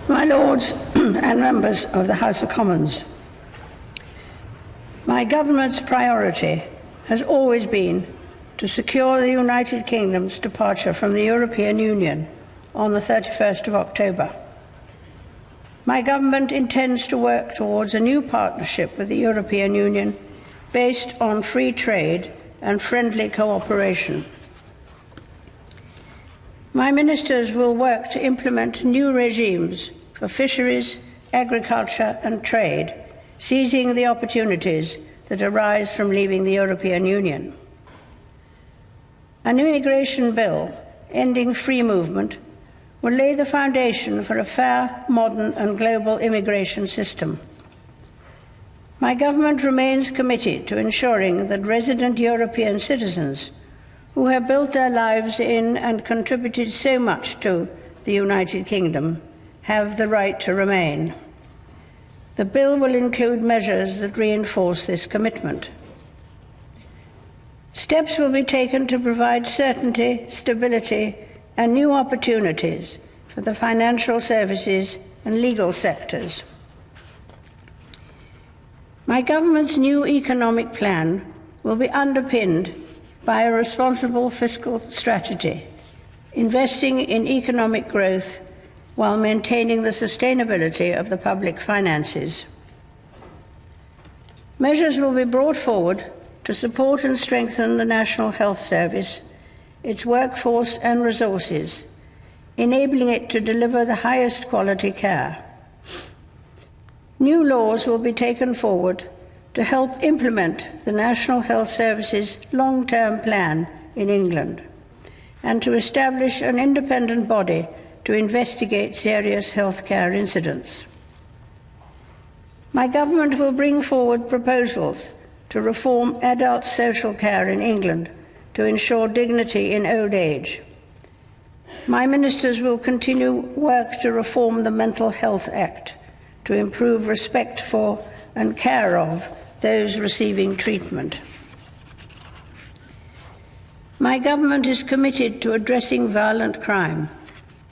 My Lords and members of the House of Commons, my government's priority has always been to secure the United Kingdom's departure from the European Union on the 31st of October. My government intends to work towards a new partnership with the European Union based on free trade and friendly cooperation. My ministers will work to implement new regimes for fisheries, agriculture and trade, seizing the opportunities that arise from leaving the European Union. An immigration bill ending free movement will lay the foundation for a fair, modern and global immigration system. My government remains committed to ensuring that resident European citizens who have built their lives in and contributed so much to the United Kingdom have the right to remain. The bill will include measures that reinforce this commitment. Steps will be taken to provide certainty, stability, and new opportunities for the financial services and legal sectors. My government's new economic plan will be underpinned by a responsible fiscal strategy, investing in economic growth while maintaining the sustainability of the public finances. Measures will be brought forward to support and strengthen the National Health Service, its workforce and resources, enabling it to deliver the highest quality care. New laws will be taken forward to help implement the National Health Service's long-term plan in England and to establish an independent body to investigate serious healthcare incidents. My government will bring forward proposals to reform adult social care in England to ensure dignity in old age. My ministers will continue work to reform the Mental Health Act to improve respect for and care of those receiving treatment. My government is committed to addressing violent crime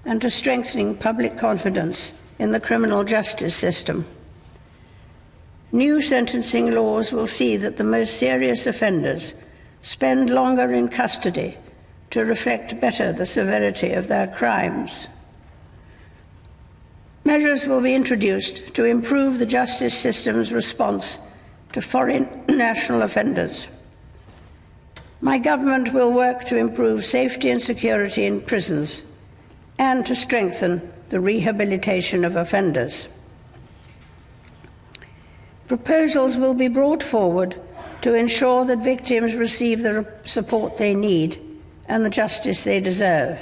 and to strengthening public confidence in the criminal justice system. New sentencing laws will see that the most serious offenders spend longer in custody to reflect better the severity of their crimes. Measures will be introduced to improve the justice system's response to foreign national offenders. My government will work to improve safety and security in prisons and to strengthen the rehabilitation of offenders. Proposals will be brought forward to ensure that victims receive the support they need and the justice they deserve.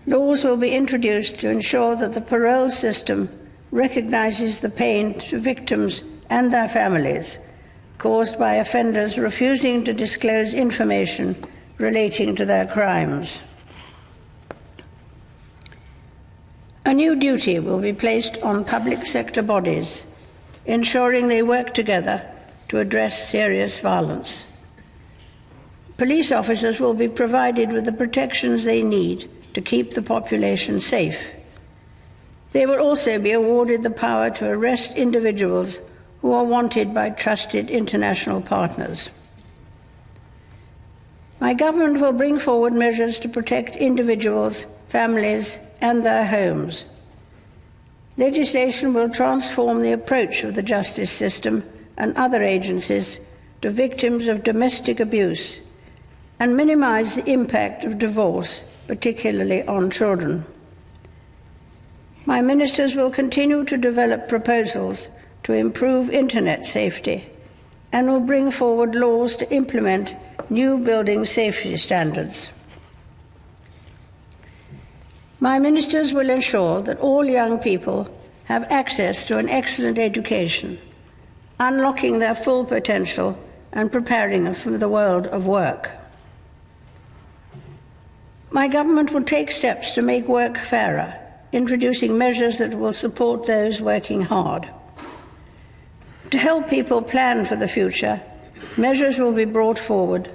Laws will be introduced to ensure that the parole system recognises the pain to victims and their families caused by offenders refusing to disclose information relating to their crimes. A new duty will be placed on public sector bodies, ensuring they work together to address serious violence. Police officers will be provided with the protections they need to keep the population safe. They will also be awarded the power to arrest individuals who are wanted by trusted international partners. My government will bring forward measures to protect individuals, families, and their homes. Legislation will transform the approach of the justice system and other agencies to victims of domestic abuse and minimise the impact of divorce, particularly on children. My ministers will continue to develop proposals to improve internet safety and will bring forward laws to implement new building safety standards. My ministers will ensure that all young people have access to an excellent education, unlocking their full potential and preparing them for the world of work. My government will take steps to make work fairer, introducing measures that will support those working hard. To help people plan for the future, measures will be brought forward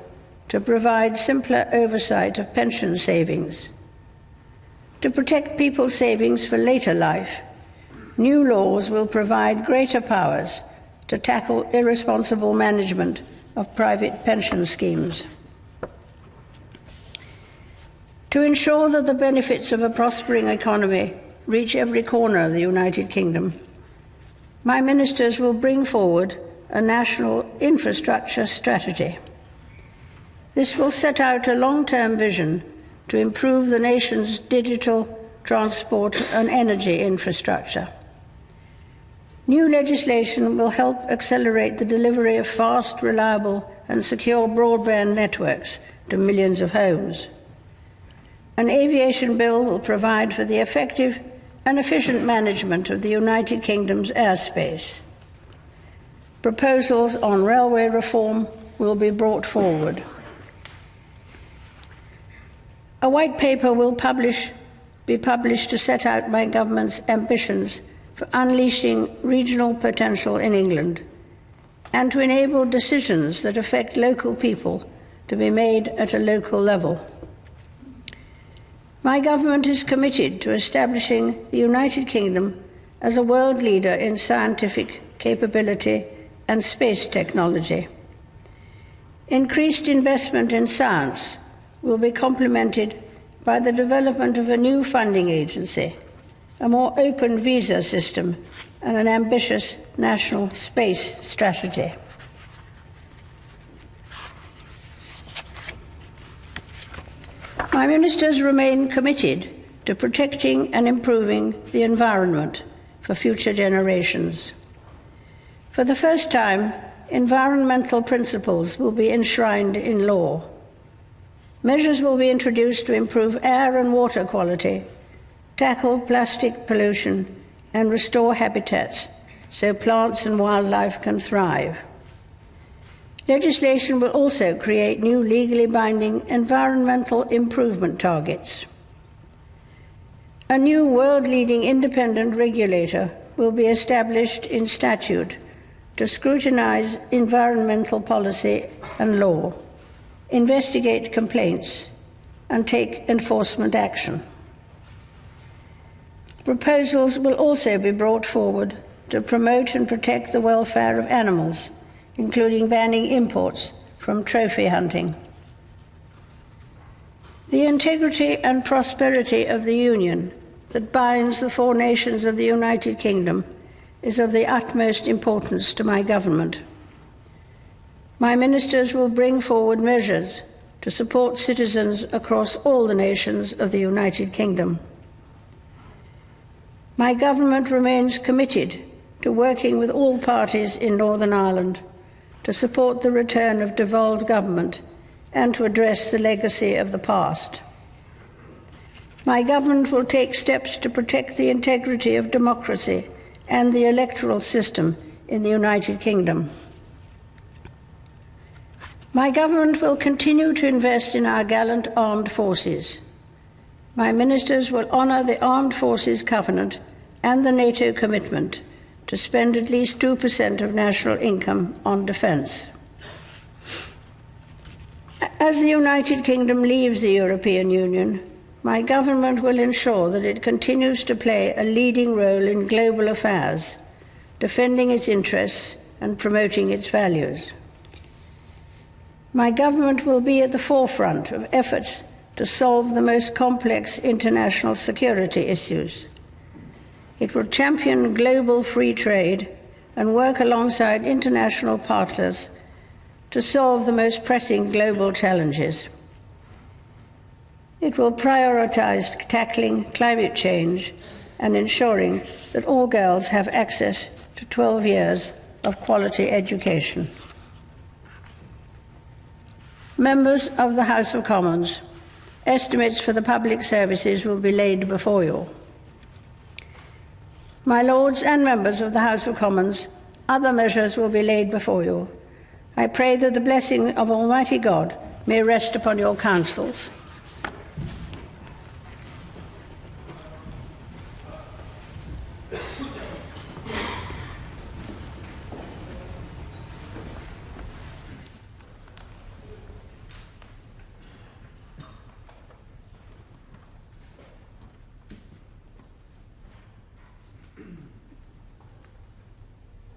to provide simpler oversight of pension savings, To protect people's savings for later life, new laws will provide greater powers to tackle irresponsible management of private pension schemes. To ensure that the benefits of a prospering economy reach every corner of the United Kingdom, my ministers will bring forward a national infrastructure strategy. This will set out a long-term vision to improve the nation's digital, transport and energy infrastructure. New legislation will help accelerate the delivery of fast, reliable and secure broadband networks to millions of homes. An aviation bill will provide for the effective and efficient management of the United Kingdom's airspace. Proposals on railway reform will be brought forward. A white paper will be published to set out my government's ambitions for unleashing regional potential in England and to enable decisions that affect local people to be made at a local level. My government is committed to establishing the United Kingdom as a world leader in scientific capability and space technology. Increased investment in science will be complemented by the development of a new funding agency, a more open visa system, and an ambitious national space strategy. My ministers remain committed to protecting and improving the environment for future generations. For the first time, environmental principles will be enshrined in law. Measures will be introduced to improve air and water quality, tackle plastic pollution, and restore habitats so plants and wildlife can thrive. Legislation will also create new legally binding environmental improvement targets. A new world-leading independent regulator will be established in statute to scrutinize environmental policy and law, investigate complaints, and take enforcement action. Proposals will also be brought forward to promote and protect the welfare of animals, including banning imports from trophy hunting. The integrity and prosperity of the Union that binds the four nations of the United Kingdom is of the utmost importance to my government. My ministers will bring forward measures to support citizens across all the nations of the United Kingdom. My government remains committed to working with all parties in Northern Ireland to support the return of devolved government and to address the legacy of the past. My government will take steps to protect the integrity of democracy and the electoral system in the United Kingdom. My government will continue to invest in our gallant armed forces. My ministers will honour the Armed Forces Covenant and the NATO commitment to spend at least 2% of national income on defence. As the United Kingdom leaves the European Union, my government will ensure that it continues to play a leading role in global affairs, defending its interests and promoting its values. My government will be at the forefront of efforts to solve the most complex international security issues. It will champion global free trade and work alongside international partners to solve the most pressing global challenges. It will prioritise tackling climate change and ensuring that all girls have access to 12 years of quality education. Members of the House of Commons, estimates for the public services will be laid before you. My Lords and members of the House of Commons, other measures will be laid before you. I pray that the blessing of Almighty God may rest upon your councils.